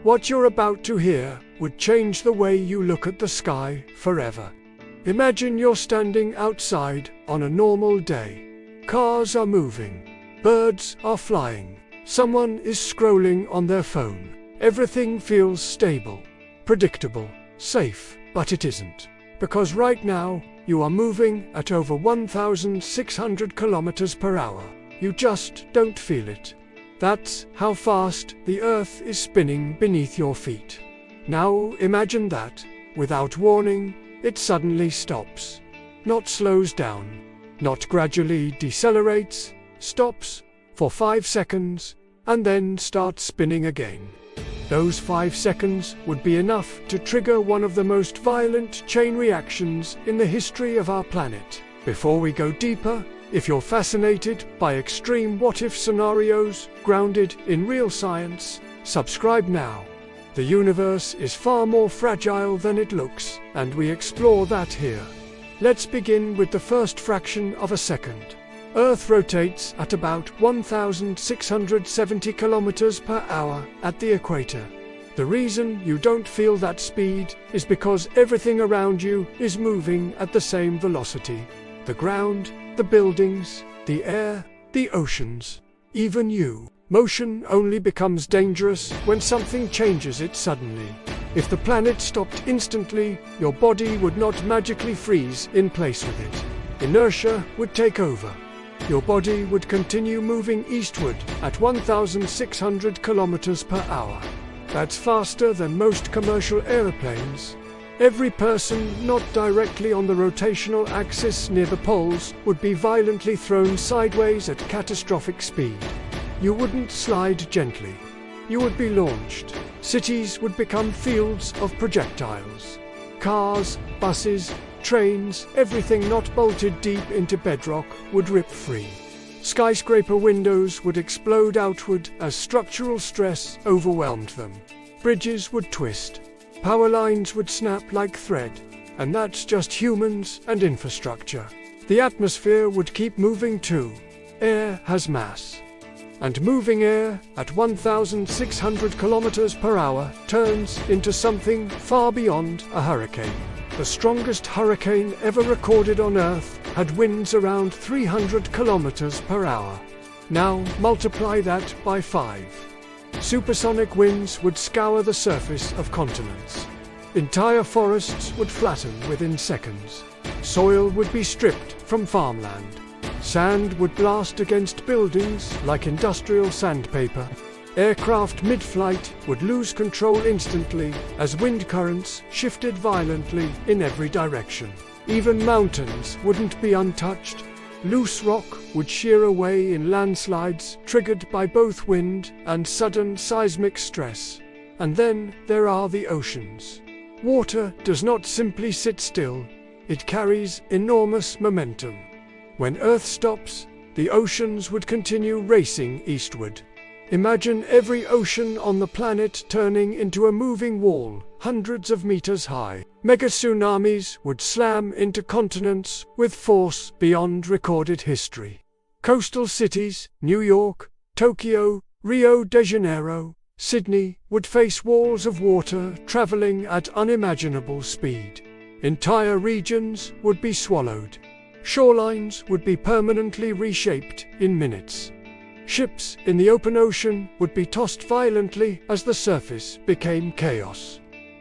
What you're about to hear would change the way you look at the sky forever. Imagine you're standing outside on a normal day. Cars are moving. Birds are flying. Someone is scrolling on their phone. Everything feels stable, predictable, safe, but it isn't. Because right now, you are moving at over 1,600 kilometers per hour. You just don't feel it. That's how fast the Earth is spinning beneath your feet. Now imagine that, without warning, it suddenly stops. Not slows down, not gradually decelerates, stops for 5 seconds, and then starts spinning again. Those 5 seconds would be enough to trigger one of the most violent chain reactions in the history of our planet. Before we go deeper, if you're fascinated by extreme what-if scenarios grounded in real science, subscribe now. The universe is far more fragile than it looks, and we explore that here. Let's begin with the first fraction of a second. Earth rotates at about 1,670 kilometers per hour at the equator. The reason you don't feel that speed is because everything around you is moving at the same velocity. The ground, the buildings, the air, the oceans, even you. Motion only becomes dangerous when something changes it suddenly. If the planet stopped instantly, your body would not magically freeze in place with it. Inertia would take over. Your body would continue moving eastward at 1,600 kilometers per hour. That's faster than most commercial airplanes. Every person not directly on the rotational axis near the poles would be violently thrown sideways at catastrophic speed. You wouldn't slide gently. You would be launched. Cities would become fields of projectiles. Cars, buses, trains, everything not bolted deep into bedrock would rip free. Skyscraper windows would explode outward as structural stress overwhelmed them. Bridges would twist. Power lines would snap like thread. And that's just humans and infrastructure. The atmosphere would keep moving too. Air has mass. And moving air at 1,600 kilometers per hour turns into something far beyond a hurricane. The strongest hurricane ever recorded on Earth had winds around 300 kilometers per hour. Now multiply that by 5. Supersonic winds would scour the surface of continents. Entire forests would flatten within seconds. Soil would be stripped from farmland. Sand would blast against buildings like industrial sandpaper. Aircraft mid-flight would lose control instantly as wind currents shifted violently in every direction. Even mountains wouldn't be untouched. Loose rock would shear away in landslides triggered by both wind and sudden seismic stress. And then there are the oceans. Water does not simply sit still. It carries enormous momentum. When Earth stops, the oceans would continue racing eastward. Imagine every ocean on the planet turning into a moving wall, hundreds of meters high. Mega tsunamis would slam into continents with force beyond recorded history. Coastal cities, New York, Tokyo, Rio de Janeiro, Sydney, would face walls of water traveling at unimaginable speed. Entire regions would be swallowed. Shorelines would be permanently reshaped in minutes. Ships in the open ocean would be tossed violently as the surface became chaos.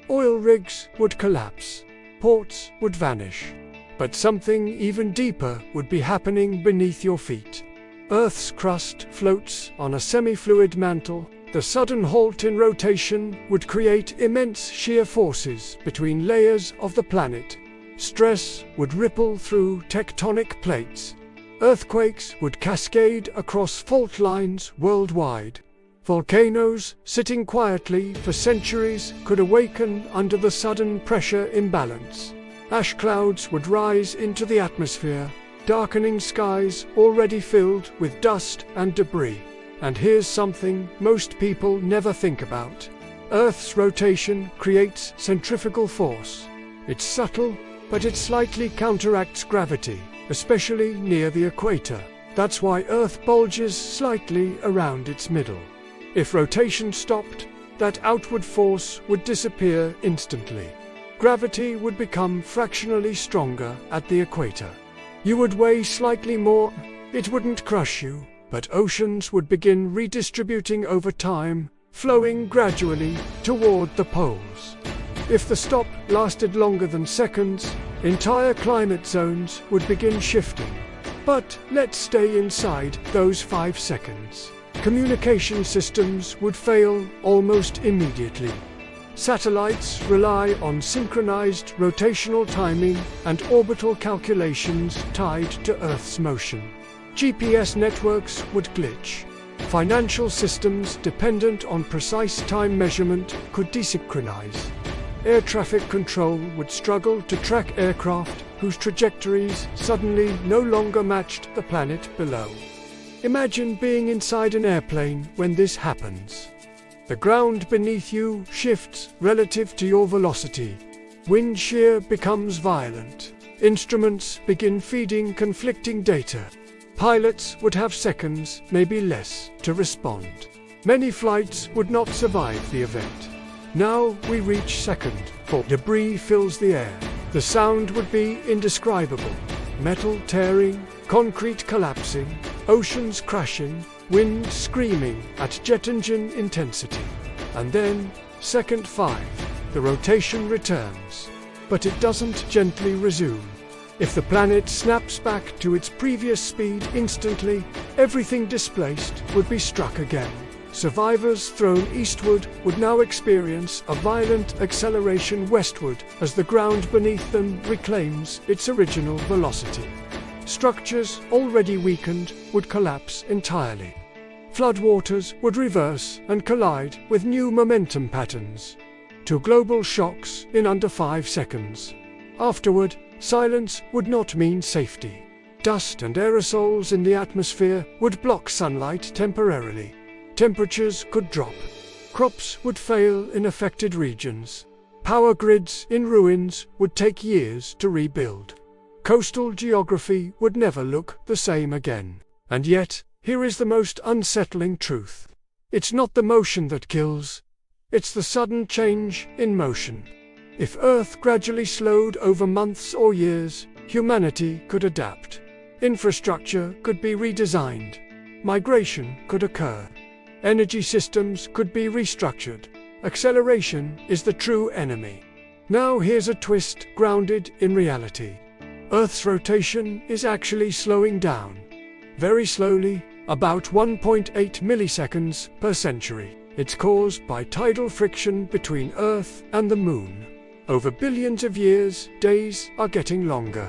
Oil rigs would collapse. Ports would vanish. But something even deeper would be happening beneath your feet. Earth's crust floats on a semi-fluid mantle. The sudden halt in rotation would create immense shear forces between layers of the planet. Stress would ripple through tectonic plates. Earthquakes would cascade across fault lines worldwide. Volcanoes, sitting quietly for centuries, could awaken under the sudden pressure imbalance. Ash clouds would rise into the atmosphere, darkening skies already filled with dust and debris. And here's something most people never think about. Earth's rotation creates centrifugal force. It's subtle, but it slightly counteracts gravity, especially near the equator. That's why Earth bulges slightly around its middle. If rotation stopped, that outward force would disappear instantly. Gravity would become fractionally stronger at the equator. You would weigh slightly more. It wouldn't crush you, but oceans would begin redistributing over time, flowing gradually toward the poles. If the stop lasted longer than seconds, entire climate zones would begin shifting. But let's stay inside those 5 seconds. Communication systems would fail almost immediately. Satellites rely on synchronized rotational timing and orbital calculations tied to Earth's motion. GPS networks would glitch. Financial systems dependent on precise time measurement could desynchronize. Air traffic control would struggle to track aircraft whose trajectories suddenly no longer matched the planet below. Imagine being inside an airplane when this happens. The ground beneath you shifts relative to your velocity. Wind shear becomes violent. Instruments begin feeding conflicting data. Pilots would have seconds, maybe less, to respond. Many flights would not survive the event. Now we reach second 4. Debris fills the air. The sound would be indescribable. Metal tearing, concrete collapsing, oceans crashing, wind screaming at jet engine intensity. And then, second 5, the rotation returns. But it doesn't gently resume. If the planet snaps back to its previous speed instantly, everything displaced would be struck again. Survivors thrown eastward would now experience a violent acceleration westward as the ground beneath them reclaims its original velocity. Structures already weakened would collapse entirely. Floodwaters would reverse and collide with new momentum patterns. 2 global shocks in under 5 seconds. Afterward, silence would not mean safety. Dust and aerosols in the atmosphere would block sunlight temporarily. Temperatures could drop. Crops would fail in affected regions. Power grids in ruins would take years to rebuild. Coastal geography would never look the same again. And yet, here is the most unsettling truth. It's not the motion that kills. It's the sudden change in motion. If Earth gradually slowed over months or years, humanity could adapt. Infrastructure could be redesigned. Migration could occur. Energy systems could be restructured. Acceleration is the true enemy. Now here's a twist grounded in reality. Earth's rotation is actually slowing down. Very slowly, about 1.8 milliseconds per century. It's caused by tidal friction between Earth and the Moon. Over billions of years, days are getting longer.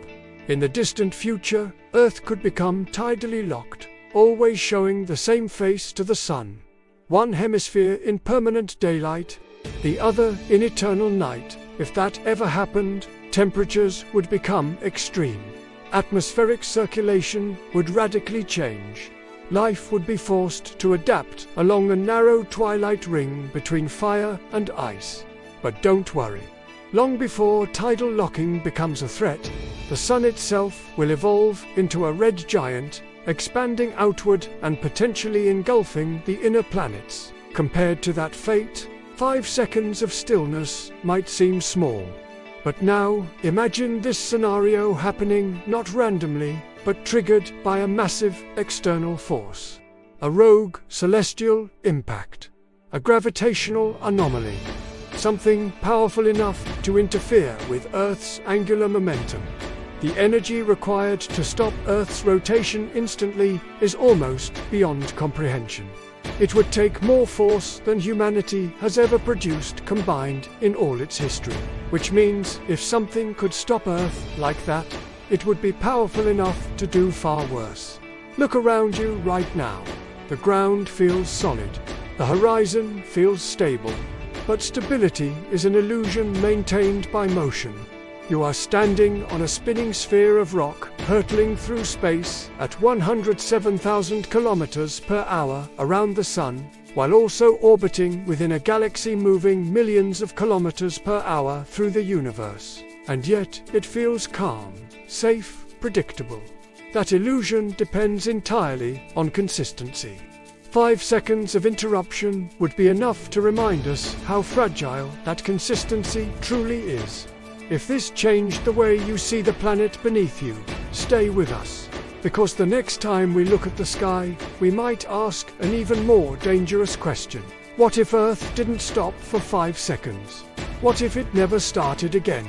In the distant future, Earth could become tidally locked, always showing the same face to the Sun. One hemisphere in permanent daylight, the other in eternal night. If that ever happened, temperatures would become extreme. Atmospheric circulation would radically change. Life would be forced to adapt along a narrow twilight ring between fire and ice. But don't worry. Long before tidal locking becomes a threat, the Sun itself will evolve into a red giant, expanding outward and potentially engulfing the inner planets. Compared to that fate, 5 seconds of stillness might seem small. But now, imagine this scenario happening not randomly, but triggered by a massive external force. A rogue celestial impact. A gravitational anomaly. Something powerful enough to interfere with Earth's angular momentum. The energy required to stop Earth's rotation instantly is almost beyond comprehension. It would take more force than humanity has ever produced combined in all its history. Which means if something could stop Earth like that, it would be powerful enough to do far worse. Look around you right now. The ground feels solid. The horizon feels stable. But stability is an illusion maintained by motion. You are standing on a spinning sphere of rock, hurtling through space at 107,000 kilometers per hour around the Sun, while also orbiting within a galaxy moving millions of kilometers per hour through the universe. And yet, it feels calm, safe, predictable. That illusion depends entirely on consistency. 5 seconds of interruption would be enough to remind us how fragile that consistency truly is. If this changed the way you see the planet beneath you, stay with us. Because the next time we look at the sky, we might ask an even more dangerous question. What if Earth didn't stop for 5 seconds? What if it never started again?